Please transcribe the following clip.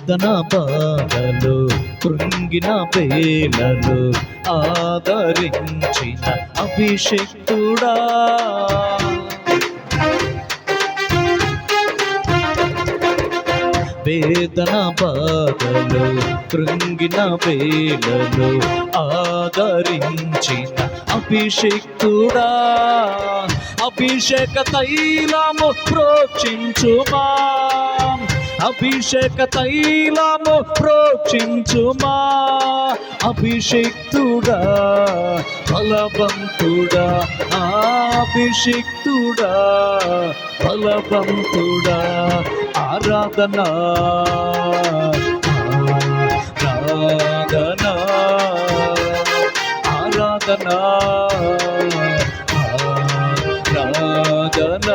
వేదన బాధలు కృంగిన వేళలు ఆదరించిన అభిషిక్తుడా, వేదన బాధలు కృంగిన వేళలు ఆదరించిన అభిషిక్తుడా, అభిషేక తైలము ప్రోక్షించుమా, అభిషేక తైలము ప్రోక్షించుమా, అభిషిక్తుడా బలవంతుడా, అభిషిక్తుడా బలవంతుడా, ఆరాధన ఆరాధన ఆరాధన ఆరాధన